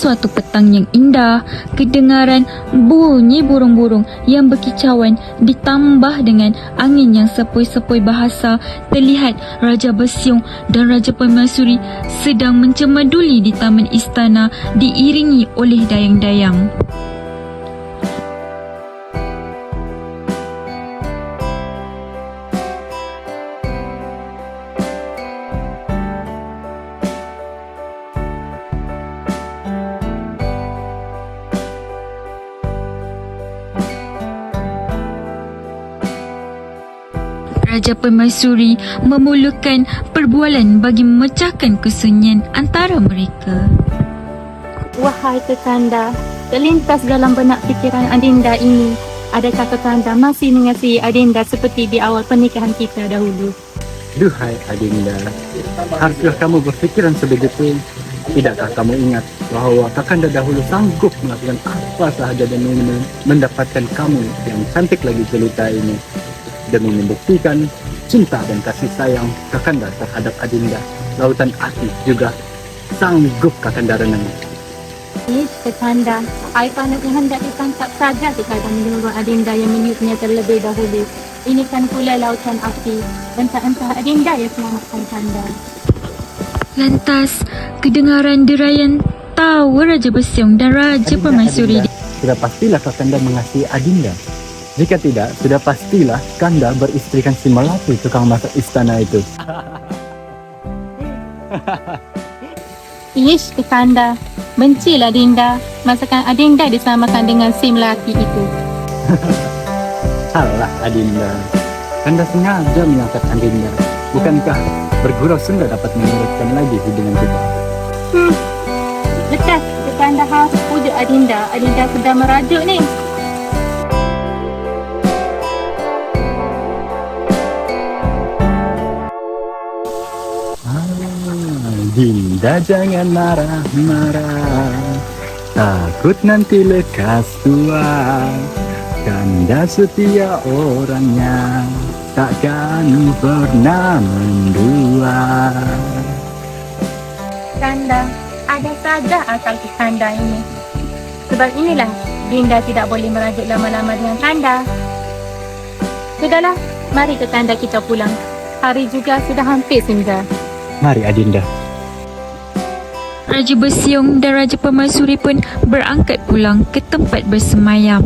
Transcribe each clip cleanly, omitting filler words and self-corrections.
suatu petang yang indah, kedengaran bunyi burung-burung yang berkicauan ditambah dengan angin yang sepoi-sepoi bahasa, terlihat Raja Bersiung dan Raja Permaisuri sedang mencemaduli di taman istana diiringi oleh dayang-dayang. Raja Permaisuri memulakan perbualan bagi memecahkan kesunyian antara mereka. Wahai Kekanda, terlintas dalam benak fikiran Adinda ini, adakah Kekanda masih mengasihi Adinda seperti di awal pernikahan kita dahulu? Duhai Adinda, haruskah kamu berfikiran sebegitu? Tidakkah kamu ingat bahawa Kakanda dahulu sanggup melakukan apa sahaja demi mendapatkan kamu yang cantik lagi jelita ini? Demi membuktikan cinta dan kasih sayang Kakanda terhadap Adinda, lautan hati juga sanggup Kakanda renangi. Kekanda, air panas yang hendak ditangkap saja Kekanda menyuruh Adinda yang meniupnya terlebih dahulu. Ini kan pula lautan api, entah-entah Adinda yang selamatkan Kanda. Lantas, kedengaran derayan tawa Raja Bersiung dan Raja Permaisuri. Sudah pastilah Kakanda mengasihi Adinda. Jika tidak, sudah pastilah Kanda beristrikan si Melati tukang masak istana itu. Ish, Kekanda, bencilah Adinda. Masakan Adinda disamakan dengan si Melati itu. Alah Adinda, Kanda sengaja mengangkat Adinda. Bukankah bergurau sungguh dapat menyuratkan lagi hubungan kita? Lekas, Kekanda harus pujuk Adinda. Adinda sudah merajuk ni. Dinda jangan marah-marah, takut nanti lekas tua. Kanda setia orangnya, takkan pernah mendua. Kanda, ada saja akal Kekanda ini. Sebab inilah Dinda tidak boleh merajuk lama-lama dengan Kanda. Sudahlah, mari Kekanda kita pulang. Hari juga sudah hampir senja. Mari Adinda. Raja Bersiung dan Raja Permaisuri pun berangkat pulang ke tempat bersemayam.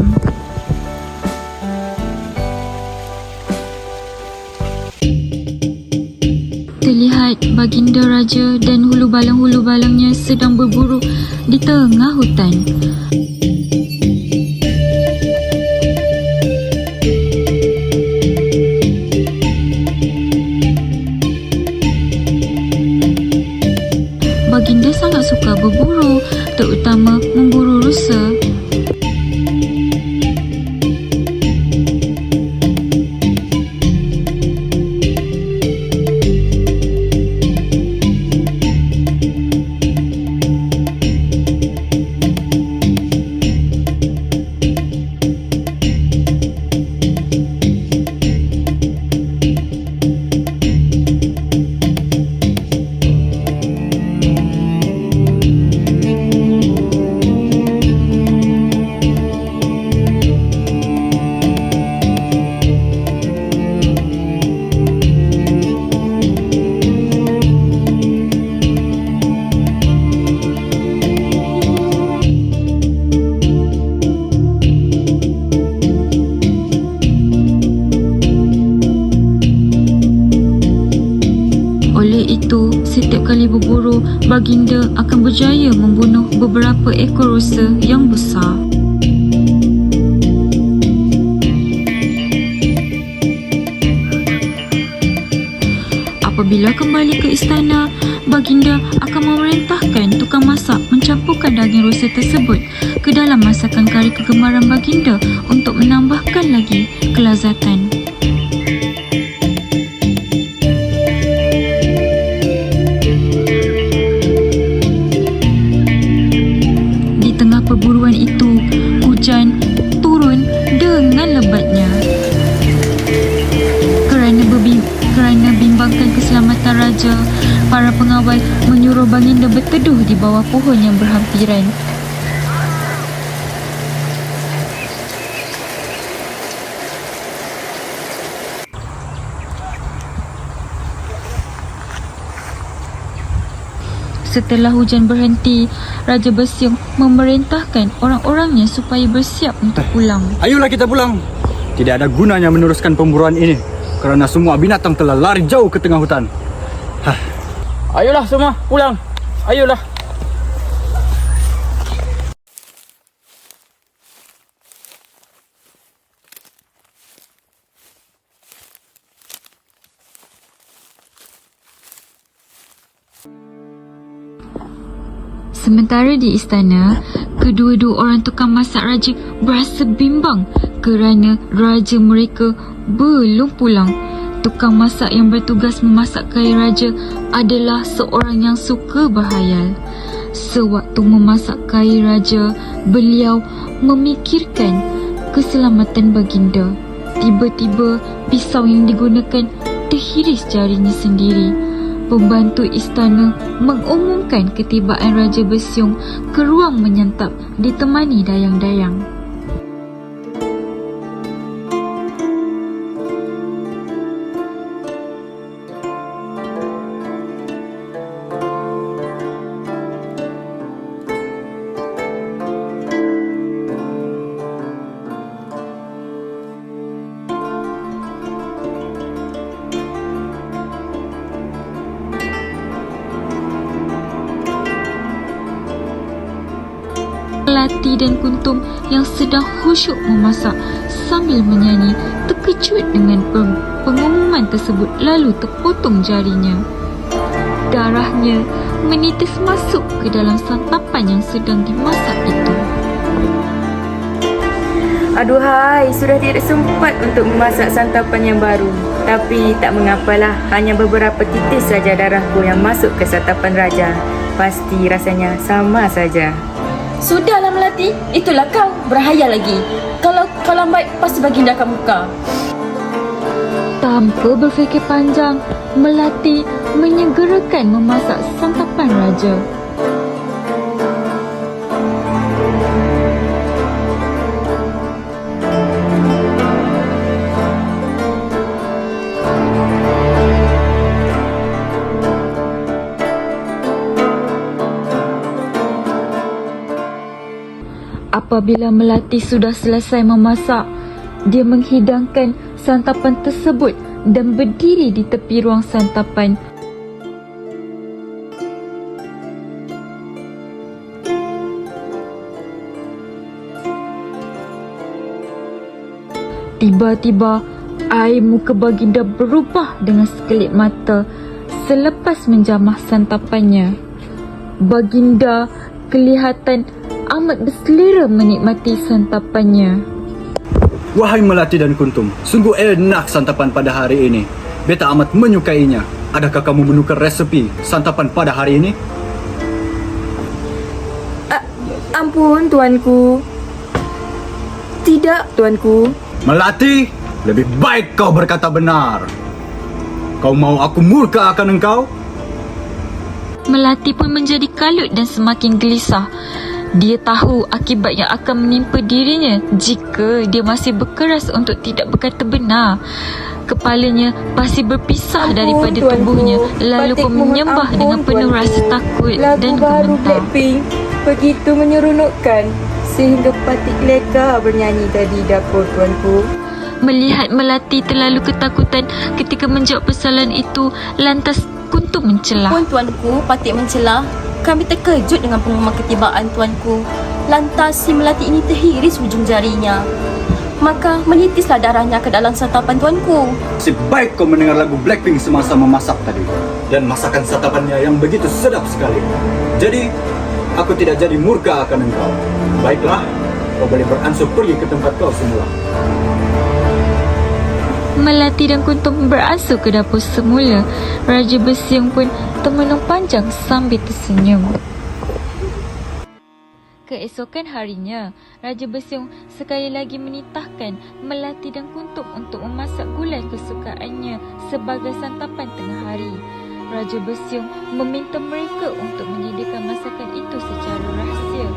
Terlihat baginda raja dan hulu balang-balangnya sedang berburu di tengah hutan. Baginda sangat suka berburu, terutama memburu rusa. Setiap kali berburu, baginda akan berjaya membunuh beberapa ekor rusa yang besar. Apabila kembali ke istana, baginda akan memerintahkan tukang masak mencampurkan daging rusa tersebut ke dalam masakan kari kegemaran baginda untuk menambahkan lagi kelazatan. Perburuan itu, hujan turun dengan lebatnya. Kerana bimbangkan keselamatan raja, Para pengawal menyuruh Baginda berteduh di bawah pohon yang berhampiran. Setelah hujan berhenti, Raja Besiung memerintahkan orang-orangnya supaya bersiap untuk pulang. Ayolah kita pulang. Tidak ada gunanya meneruskan pemburuan ini kerana semua binatang telah lari jauh ke tengah hutan. Ayolah semua pulang. Ayolah. Sementara di istana, kedua-dua orang tukang masak raja berasa bimbang kerana raja mereka belum pulang. Tukang masak yang bertugas memasak kari raja adalah seorang yang suka berhayal. Sewaktu memasak kari raja, beliau memikirkan keselamatan Baginda. Tiba-tiba pisau yang digunakan terhiris jarinya sendiri. Pembantu istana mengumumkan ketibaan Raja Besiung ke ruang menyantap ditemani dayang-dayang. Melati dan Kuntum yang sedang khusyuk memasak sambil menyanyi terkejut dengan pengumuman tersebut lalu terpotong jarinya. Darahnya menitis masuk ke dalam santapan yang sedang dimasak itu. Aduhai, sudah tidak sempat untuk memasak santapan yang baru. Tapi tak mengapalah, hanya beberapa titis saja darahku yang masuk ke santapan raja. Pasti rasanya sama saja. Sudahlah Melati, itulah kau berhayal lagi. Kalau kau lambat, pasti Baginda akan buka. Tanpa berfikir panjang, Melati menyegerakan memasak santapan raja. Apabila Melati sudah selesai memasak, dia menghidangkan santapan tersebut dan berdiri di tepi ruang santapan. Tiba-tiba, air muka Baginda berubah dengan sekelip mata selepas menjamah santapannya. Baginda kelihatan amat berselera menikmati santapannya. Wahai Melati dan Kuntum, sungguh enak santapan pada hari ini. Beta amat menyukainya. Adakah kamu menukar resepi santapan pada hari ini? Ampun, tuanku. Tidak, tuanku. Melati, lebih baik kau berkata benar. Kau mau aku murka akan engkau? Melati pun menjadi kalut dan semakin gelisah. Dia tahu akibat yang akan menimpa dirinya jika dia masih berkeras untuk tidak berkata benar. Kepalanya pasti berpisah daripada tuanku. tubuhnya, lalu Batik pun mohon menyembah ampun, dengan penuh tuanku. rasa takut Lagu dan baru gemetar. Blackpink begitu menyeronokkan sehingga Patik Leka bernyanyi tadi dapur, tuanku. Melihat Melati terlalu ketakutan ketika menjawab persoalan itu, lantas Kuntum mencelah. Pun tuanku, Patik mencelah. Kami terkejut dengan pengumuman ketibaan tuanku. Lantas si Melati ini terhiris hujung jarinya. Maka menitislah darahnya ke dalam santapan tuanku. Sebaik kau mendengar lagu Blackpink semasa memasak tadi. Dan masakan santapannya yang begitu sedap sekali. Jadi, aku tidak jadi murka akan engkau. Baiklah, kau boleh beransur pergi ke tempat kau semula. Melati dan Kuntum beransur ke dapur semula. Raja Besiung pun termenung panjang sambil tersenyum. Keesokan harinya, Raja Besiung sekali lagi menitahkan Melati dan Kuntum untuk memasak gulai kesukaannya sebagai santapan tengah hari. Raja Besiung meminta mereka untuk menyediakan masakan itu secara rahsia.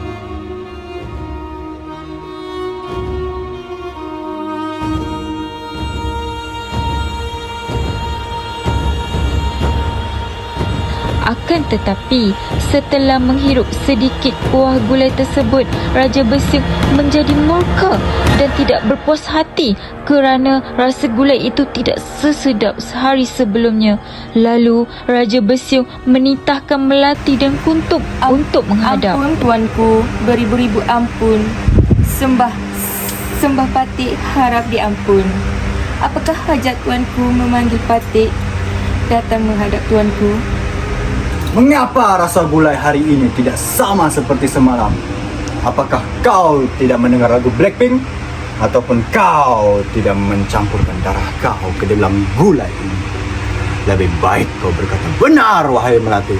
Akan tetapi, setelah menghirup sedikit kuah gulai tersebut, Raja Besiung menjadi murka dan tidak berpuas hati kerana rasa gulai itu tidak sesedap sehari sebelumnya. Lalu, Raja Besiung menitahkan Melati dan Kuntum untuk menghadap. Ampun tuanku, beribu-ribu ampun. Sembah Patik harap diampun. Apakah hajat tuanku memanggil Patik datang menghadap tuanku? Mengapa rasa gulai hari ini tidak sama seperti semalam? Apakah kau tidak mendengar lagu Blackpink? Ataupun kau tidak mencampurkan darah kau ke dalam gulai ini? Lebih baik kau berkata benar, wahai Melati.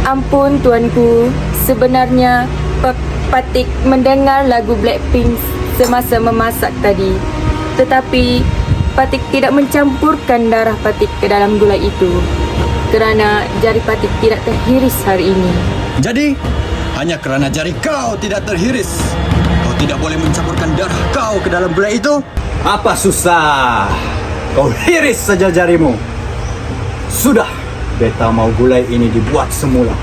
Ampun tuanku, sebenarnya Patik mendengar lagu Blackpink semasa memasak tadi. Tetapi Patik tidak mencampurkan darah Patik ke dalam gulai itu kerana jari Patik tidak terhiris hari ini. Jadi, hanya kerana jari kau tidak terhiris, kau tidak boleh mencampurkan darah kau ke dalam gulai itu? Apa susah? Kau hiris saja jarimu. Sudah, beta mau gulai ini dibuat semula.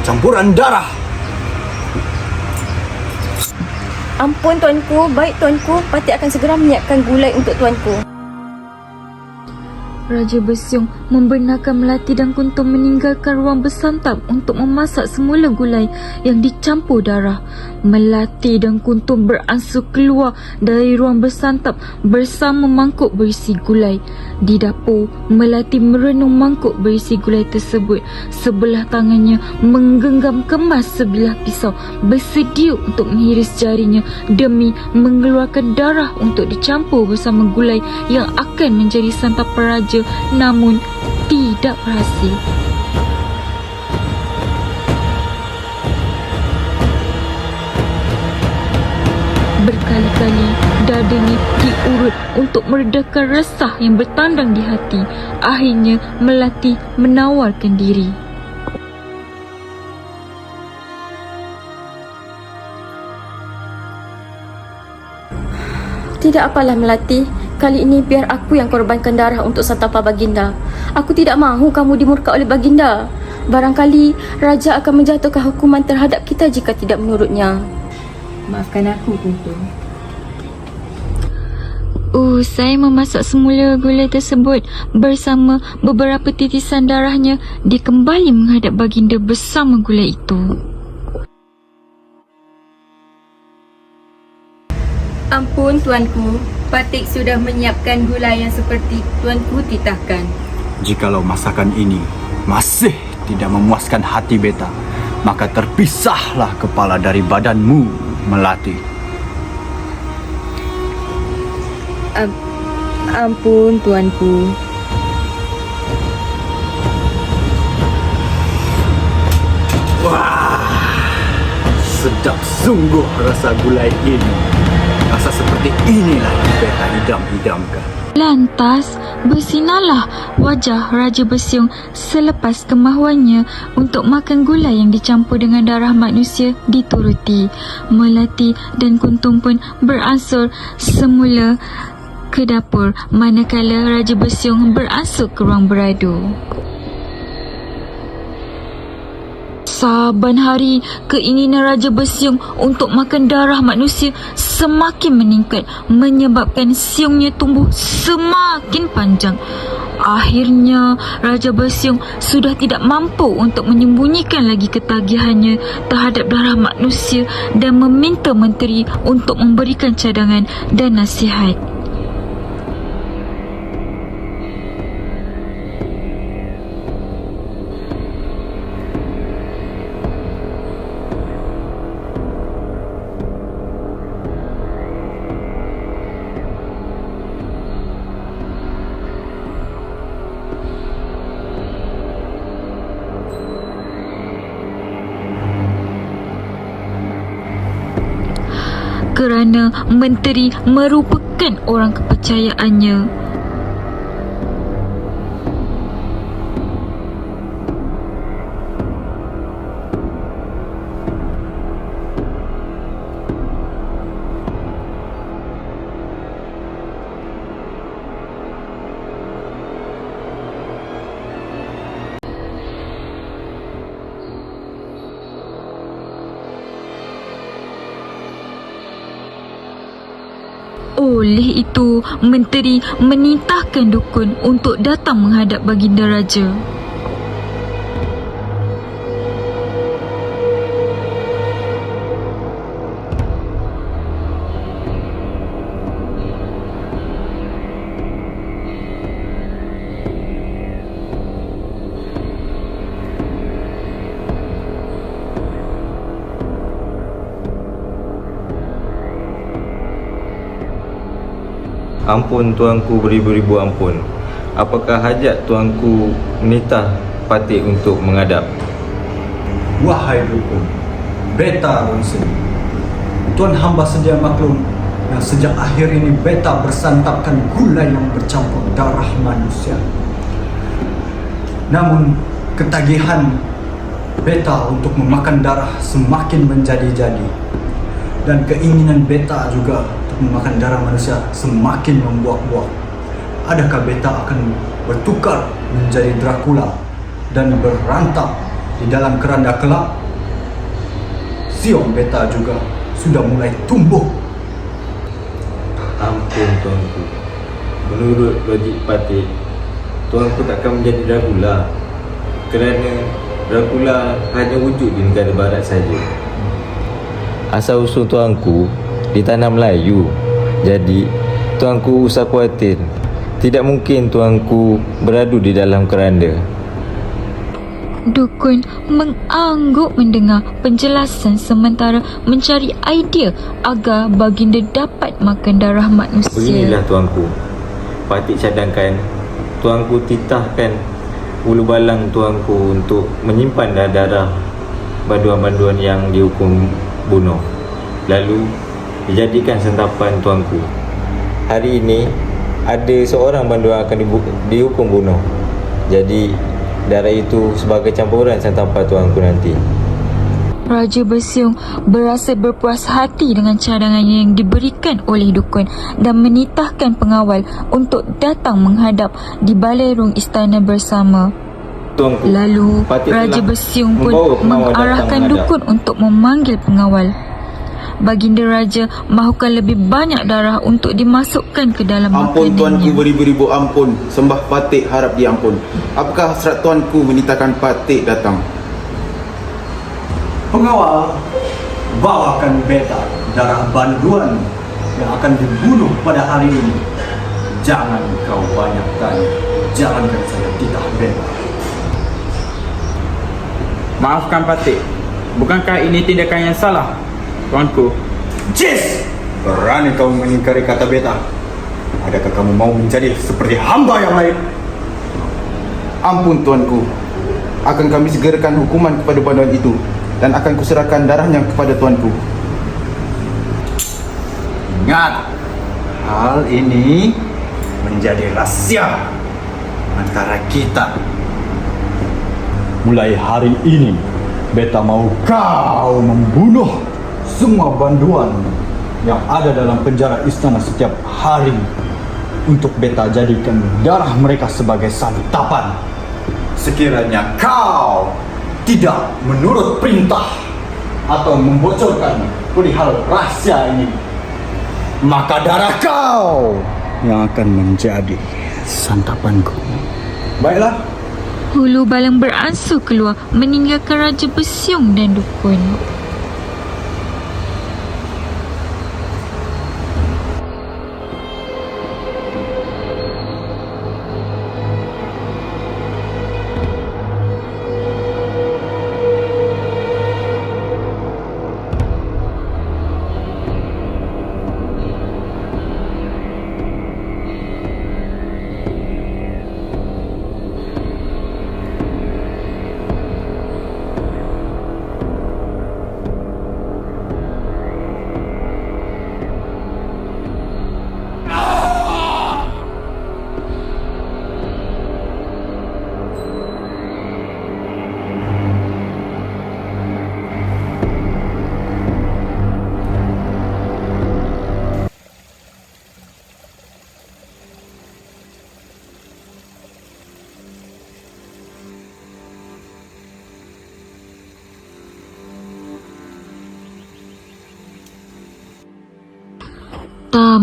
Campuran darah. Ampun tuanku, baik tuanku, Patik akan segera menyiapkan gulai untuk tuanku. Raja Besiung membenarkan Melati dan Kuntum meninggalkan ruang bersantap untuk memasak semula gulai yang dicampur darah. Melati dan Kuntum beransur keluar dari ruang bersantap bersama mangkuk berisi gulai. Di dapur, Melati merenung mangkuk berisi gulai tersebut. Sebelah tangannya menggenggam kemas sebilah pisau, bersedia untuk mengiris jarinya demi mengeluarkan darah untuk dicampur bersama gulai yang akan menjadi santapan raja, namun tidak berhasil. Berkali-kali dadanya diurut untuk meredakan resah yang bertandang di hati. Akhirnya Melati menawarkan diri. Tidak apalah Melati, kali ini biar aku yang korbankan darah untuk santapan Baginda. Aku tidak mahu kamu dimurka oleh Baginda. Barangkali Raja akan menjatuhkan hukuman terhadap kita jika tidak menurutnya. Maafkan aku, Kuntum. Usai memasak semula gulai tersebut bersama beberapa titisan darahnya, dia kembali menghadap Baginda bersama gulai itu. Ampun tuanku, Patik sudah menyiapkan gulai yang seperti tuanku titahkan. Jikalau masakan ini masih tidak memuaskan hati beta, maka terpisahlah kepala dari badanmu, Melati. Ampun tuanku. Wah, sedap sungguh rasa gulai ini. Rasa seperti inilah yang beta idam-idamkan. Lantas, bersinarlah wajah Raja Besiung selepas kemahuannya untuk makan gulai yang dicampur dengan darah manusia dituruti. Melati dan Kuntum pun beransur semula ke dapur, manakala Raja Besiung beransur ke ruang beradu. Saban hari, keinginan Raja Besiung untuk makan darah manusia semakin meningkat, menyebabkan siungnya tumbuh semakin panjang. Akhirnya, Raja Besiung sudah tidak mampu untuk menyembunyikan lagi ketagihannya terhadap darah manusia dan meminta menteri untuk memberikan cadangan dan nasihat. Kerana menteri merupakan orang kepercayaannya. Oleh itu, menteri menitahkan dukun untuk datang menghadap baginda raja. Ampun tuanku, beribu-ribu ampun. Apakah hajat tuanku menitah Patih untuk menghadap? Wahai dukun, beta Ronsen, tuan hamba sedia maklum yang sejak akhir ini beta bersantapkan gula yang bercampur darah manusia. Namun ketagihan beta untuk memakan darah semakin menjadi-jadi, dan keinginan beta juga untuk memakan darah manusia semakin membuak-buak. Adakah beta akan bertukar menjadi Dracula dan berantap di dalam keranda kelak? Siom beta juga sudah mulai tumbuh. Ampun tuanku. Menurut logik Patih, tuanku takkan menjadi Dracula, kerana Dracula hanya wujud di negara barat saja. Asal usul tuanku di tanah Melayu, jadi tuanku usah khawatir. Tidak mungkin tuanku beradu di dalam keranda. Dukun mengangguk mendengar penjelasan sementara mencari idea agar baginda dapat makan darah manusia. Beginilah tuanku, Patih cadangkan tuanku titahkan ulu balang tuanku untuk menyimpan darah banduan-banduan yang dihukum bunuh, lalu dijadikan santapan tuanku. Hari ini ada seorang banduan akan dihukum bunuh, jadi darah itu sebagai campuran santapan tuanku nanti. Raja Bersiung berasa berpuas hati dengan cadangannya yang diberikan oleh dukun dan menitahkan pengawal untuk datang menghadap di balerung istana bersama. Tuanku, Lalu Patih Raja telah Bersiung pun membawa pengawal mengarahkan datang menghadap. dukun untuk memanggil pengawal. Baginda Raja mahukan lebih banyak darah untuk dimasukkan ke dalam Ampun tuanku, makanannya. beribu-ribu ampun. Sembah Patih harap diampun. Apakah hasrat tuanku menitahkan Patih datang? Pengawal, bawakan beta darah banduan yang akan dibunuh pada hari ini. Jangan kau banyak tanya, jalankan saja titah beta. Maafkan Patih, bukankah ini tindakan yang salah, tuanku? Jis! Berani kau mengingkari kata beta? Adakah kamu mau menjadi seperti hamba yang lain? Ampun tuanku. Akan kami segerakan hukuman kepada banduan itu dan akan kuserahkan darahnya kepada tuanku. Ingat, hal ini menjadi rahasia antara kita. Mulai hari ini, beta mau kau membunuh semua banduan yang ada dalam penjara istana setiap hari untuk beta jadikan darah mereka sebagai santapan. Sekiranya kau tidak menurut perintah atau membocorkan perihal rahasia ini, maka darah kau yang akan menjadi santapanku. Baiklah. Hulu balang beransur keluar meninggalkan Raja Bersiung dan dukun.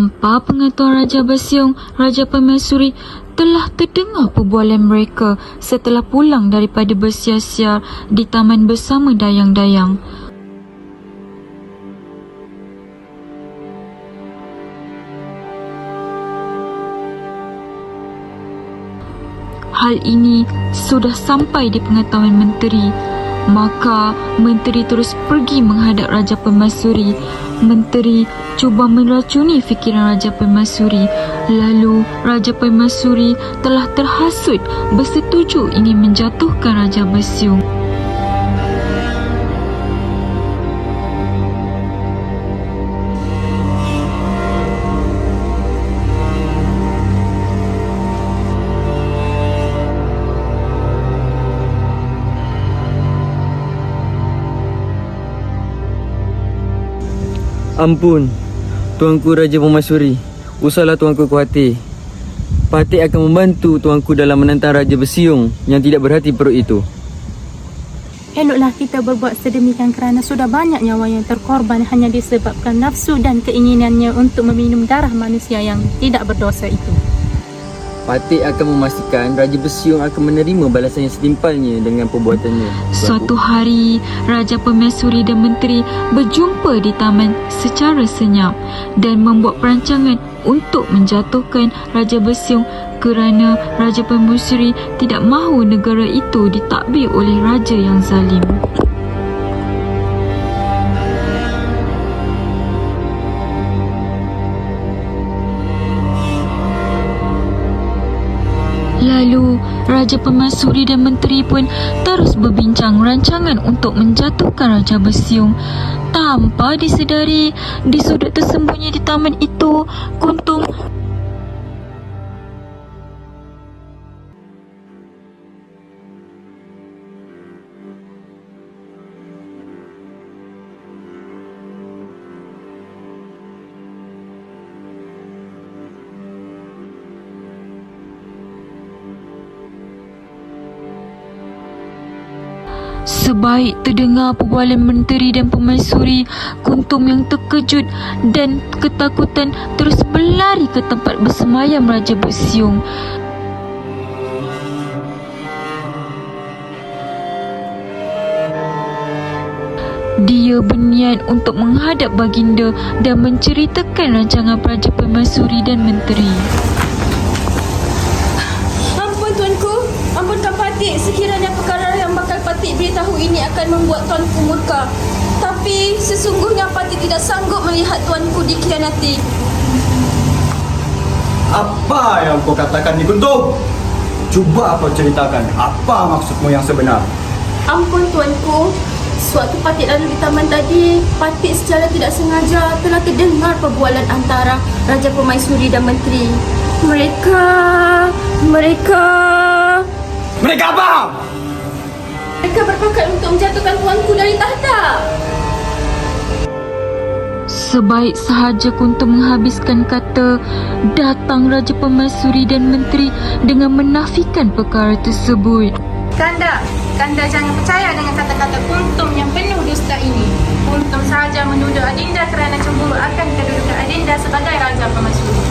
Tanpa pengetahuan Raja Basyong, Raja Permaisuri telah terdengar perbualan mereka setelah pulang daripada bersiar-siar di taman bersama dayang-dayang. Hal ini sudah sampai di pengetahuan menteri. Maka menteri terus pergi menghadap Raja Permaisuri. Menteri cuba meracuni fikiran Raja Permaisuri. Lalu Raja Permaisuri telah terhasut bersetuju ingin menjatuhkan Raja Basyong. Ampun, Tuanku Raja Permaisuri. Usahlah Tuanku khawatir. Patih akan membantu Tuanku dalam menentang Raja Basyong yang tidak berhati perut itu. Eloklah kita berbuat sedemikian kerana sudah banyak nyawa yang terkorban hanya disebabkan nafsu dan keinginannya untuk meminum darah manusia yang tidak berdosa itu. Patih akan memastikan Raja Basyong akan menerima balasan yang setimpalnya dengan perbuatannya. Suatu hari, Raja Permaisuri dan menteri berjumpa di taman secara senyap dan membuat perancangan untuk menjatuhkan Raja Basyong kerana Raja Permaisuri tidak mahu negara itu ditadbir oleh raja yang zalim. Lalu, Raja Permaisuri dan menteri pun terus berbincang rancangan untuk menjatuhkan Raja Basyong. Tanpa disedari, di sudut tersembunyi di taman itu, Kuntum sebaik terdengar perbualan menteri dan permaisuri, Kuntum yang terkejut dan ketakutan terus berlari ke tempat bersemayam Raja Basyong. Dia berniat untuk menghadap baginda dan menceritakan rancangan Raja Permaisuri dan menteri. Ampun Tuanku, ampunkan Patih sekiranya perkara yang bakal Patih beritahu ini akan membuat Tuanku murka. Tapi sesungguhnya Patih tidak sanggup melihat Tuanku dikhianati. Apa yang kau katakan ni, Kuntum? Cuba kau ceritakan apa maksudmu yang sebenar. Ampun Tuanku, suatu Patih lalu di taman tadi, Patih secara tidak sengaja telah terdengar perbualan antara Raja Permaisuri dan menteri. Mereka apa? Mereka berpakat untuk menjatuhkan Tuanku dari tahta. Sebaik sahaja Kuntum menghabiskan kata, datang Raja Permaisuri dan menteri dengan menafikan perkara tersebut. Kanda jangan percaya dengan kata-kata Kuntum yang penuh dusta ini. Kuntum sahaja menuduh Adinda kerana cemburu akan kedudukan Adinda sebagai Raja Permaisuri.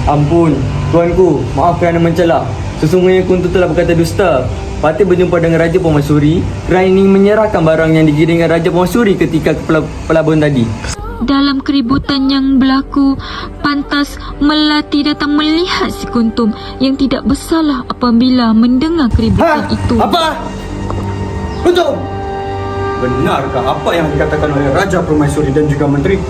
Ampun, Tuanku, maaf kerana mencela. Sesungguhnya Kuntum telah berkata dusta. Patih berjumpa dengan Raja Permaisuri kerana ingin menyerahkan barang yang digiringkan Raja Permaisuri ketika ke pelabuhan tadi. Dalam keributan yang berlaku, pantas Melati datang melihat si Kuntum yang tidak bersalah apabila mendengar keributan itu. Apa? Kuntum! Benarkah apa yang dikatakan oleh Raja Permaisuri dan juga menteri?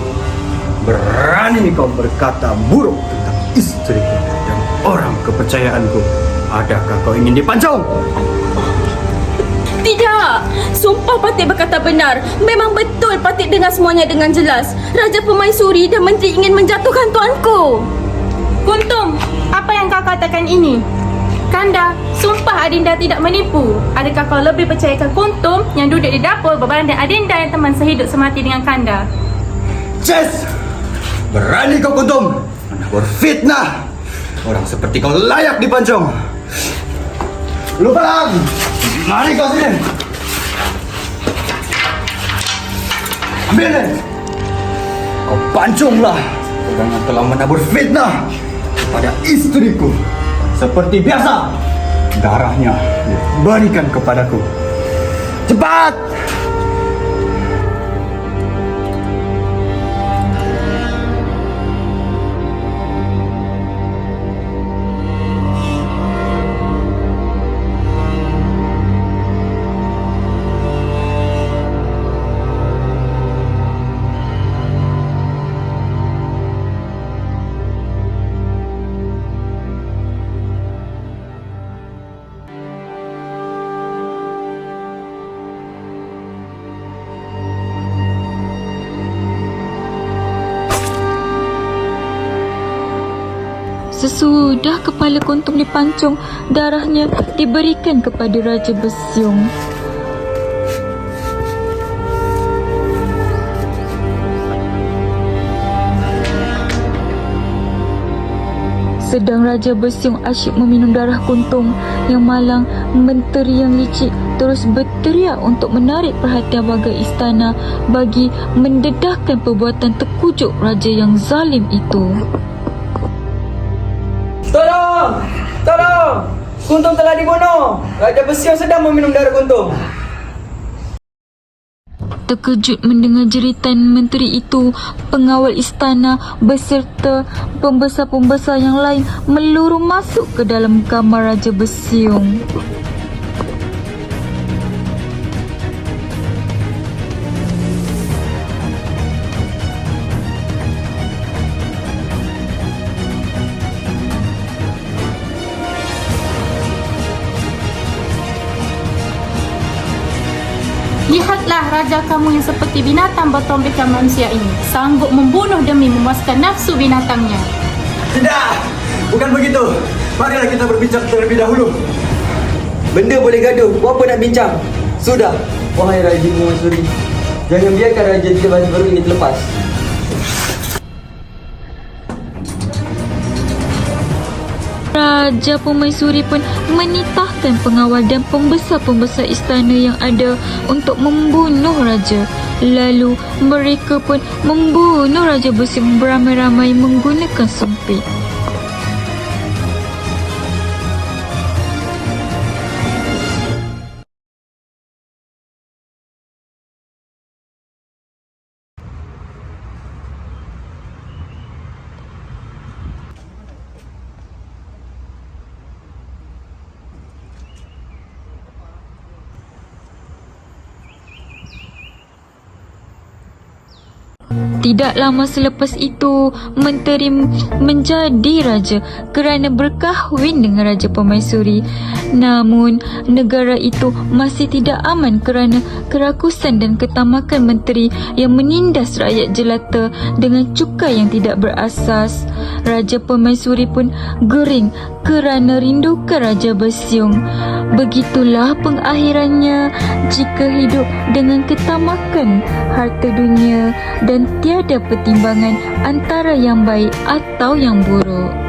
Berani kau berkata buruk tentang istriku dan orang kepercayaanku. Adakah kau ingin dipancung? Tidak, sumpah Patih berkata benar. Memang betul Patih dengar semuanya dengan jelas. Raja Permaisuri dan menteri ingin menjatuhkan Tuanku. Kuntum, apa yang kau katakan ini? Kanda, sumpah Adinda tidak menipu. Adakah kau lebih percayakan Kuntum yang duduk di dapur berbanding Adinda yang teman sehidup semati dengan Kanda? Ces! Berani kau, Kuntum berfitnah. Orang seperti kau layak dipancung. Lupa lagi. Mari kau sini. Ambil ni. Kau pancunglah pedang yang telah menabur fitnah pada istriku. Seperti biasa, darahnya diberikan kepadaku. Cepat! Sesudah kepala Kuntum dipancung, darahnya diberikan kepada Raja Besyong. Sedang Raja Besyong asyik meminum darah Kuntum, yang malang menteri yang licik terus berteriak untuk menarik perhatian warga istana bagi mendedahkan perbuatan terkujuk raja yang zalim itu. Tolong! Tolong! Kuntum telah dibunuh! Raja Besyong sedang meminum darah Kuntum. Terkejut mendengar jeritan menteri itu, pengawal istana beserta pembesar-pembesar yang lain meluru masuk ke dalam kamar Raja Besyong. Lihatlah raja kamu yang seperti binatang bertombekan manusia ini, sanggup membunuh demi memuaskan nafsu binatangnya. Tidak! Bukan begitu. Marilah kita berbincang terlebih dahulu. Benda boleh gaduh, apa nak bincang? Sudah, wahai Raja Permaisuri, jangan biarkan Raja Dibas baru ini terlepas. Raja Permaisuri pun menitahkan pengawal dan pembesar-pembesar istana yang ada untuk membunuh raja. Lalu mereka pun membunuh Raja Besyong beramai-ramai menggunakan sumpit. Tidak lama selepas itu, menteri menjadi raja kerana berkahwin dengan Raja Permaisuri. Namun, negara itu masih tidak aman kerana kerakusan dan ketamakan menteri yang menindas rakyat jelata dengan cukai yang tidak berasas. Raja Permaisuri pun gering kerana rindukan Raja Besyong. Begitulah pengakhirannya jika hidup dengan ketamakan harta dunia dan tiada pertimbangan antara yang baik atau yang buruk.